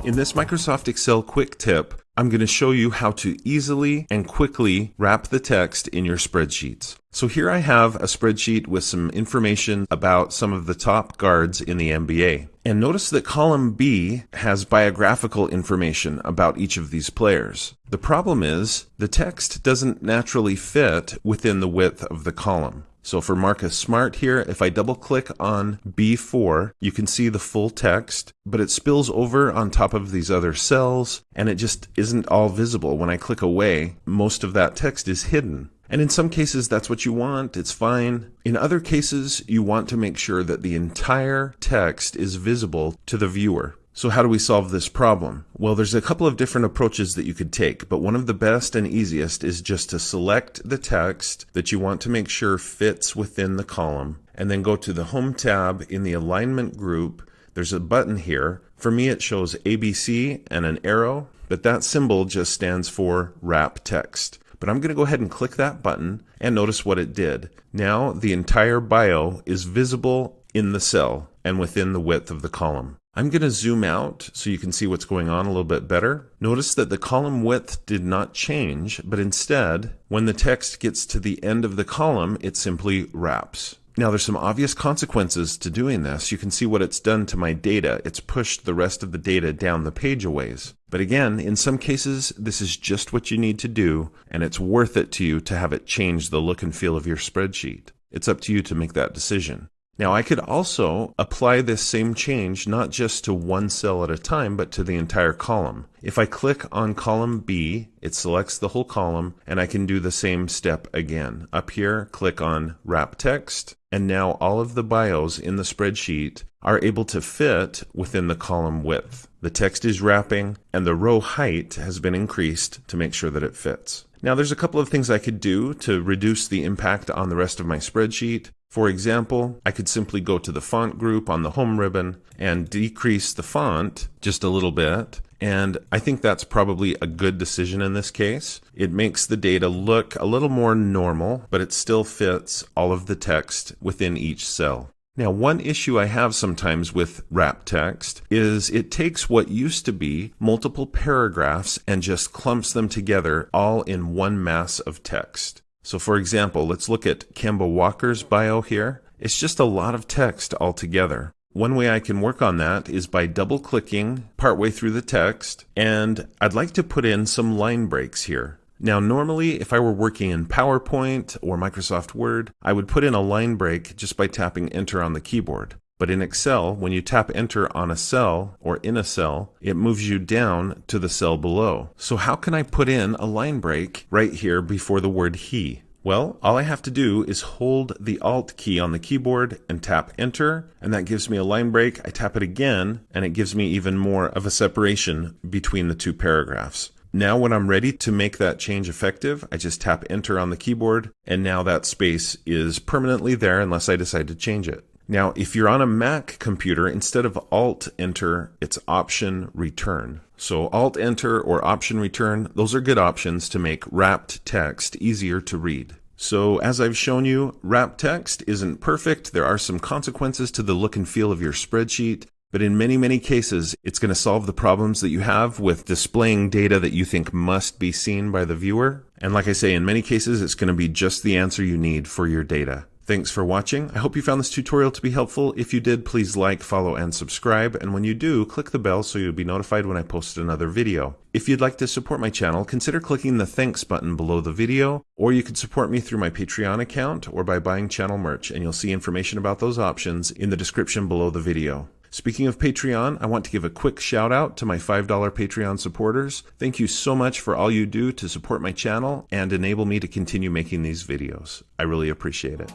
In this Microsoft Excel quick tip, I'm going to show you how to easily and quickly wrap the text in your spreadsheets. So here I have a spreadsheet with some information about some of the top guards in the NBA. And notice that column B has biographical information about each of these players. The problem is the text doesn't naturally fit within the width of the column. So for Marcus Smart here, if I double click on B4, you can see the full text, but it spills over on top of these other cells, and it just isn't all visible. When I click away, most of that text is hidden. And in some cases, that's what you want. It's fine. In other cases, you want to make sure that the entire text is visible to the viewer. So how do we solve this problem? Well, there's a couple of different approaches that you could take, but one of the best and easiest is just to select the text that you want to make sure fits within the column, and then go to the Home tab in the Alignment group. There's a button here. For me, it shows ABC and an arrow, but that symbol just stands for Wrap Text. But I'm going to go ahead and click that button and notice what it did. Now the entire bio is visible in the cell and within the width of the column. I'm going to zoom out so you can see what's going on a little bit better. Notice that the column width did not change, but instead, when the text gets to the end of the column, it simply wraps. Now there's some obvious consequences to doing this. You can see what it's done to my data. It's pushed the rest of the data down the page a ways. But again, in some cases, this is just what you need to do, and it's worth it to you to have it change the look and feel of your spreadsheet. It's up to you to make that decision. Now I could also apply this same change not just to one cell at a time, but to the entire column. If I click on column B, it selects the whole column, and I can do the same step again. Up here, click on Wrap Text, and now all of the bios in the spreadsheet are able to fit within the column width. The text is wrapping, and the row height has been increased to make sure that it fits. Now there's a couple of things I could do to reduce the impact on the rest of my spreadsheet. For example, I could simply go to the font group on the home ribbon and decrease the font just a little bit. And I think that's probably a good decision in this case. It makes the data look a little more normal, but it still fits all of the text within each cell. Now, one issue I have sometimes with wrap text is it takes what used to be multiple paragraphs and just clumps them together all in one mass of text. So for example, let's look at Kemba Walker's bio here. It's just a lot of text altogether. One way I can work on that is by double-clicking partway through the text, and I'd like to put in some line breaks here. Now normally, if I were working in PowerPoint or Microsoft Word, I would put in a line break just by tapping Enter on the keyboard. But in Excel, when you tap Enter on a cell or in a cell, it moves you down to the cell below. So how can I put in a line break right here before the word he? Well, all I have to do is hold the Alt key on the keyboard and tap Enter, and that gives me a line break. I tap it again, and it gives me even more of a separation between the two paragraphs. Now when I'm ready to make that change effective, I just tap Enter on the keyboard, and now that space is permanently there unless I decide to change it. Now, if you're on a Mac computer, instead of Alt-Enter, it's Option-Return. So Alt-Enter or Option-Return, those are good options to make wrapped text easier to read. So as I've shown you, wrapped text isn't perfect. There are some consequences to the look and feel of your spreadsheet. But in many, many cases, it's going to solve the problems that you have with displaying data that you think must be seen by the viewer. And like I say, in many cases, it's going to be just the answer you need for your data. Thanks for watching. I hope you found this tutorial to be helpful. If you did, please like, follow, and subscribe. And when you do, click the bell so you'll be notified when I post another video. If you'd like to support my channel, consider clicking the thanks button below the video, or you can support me through my Patreon account or by buying channel merch, and you'll see information about those options in the description below the video. Speaking of Patreon, I want to give a quick shout out to my $5 Patreon supporters. Thank you so much for all you do to support my channel and enable me to continue making these videos. I really appreciate it.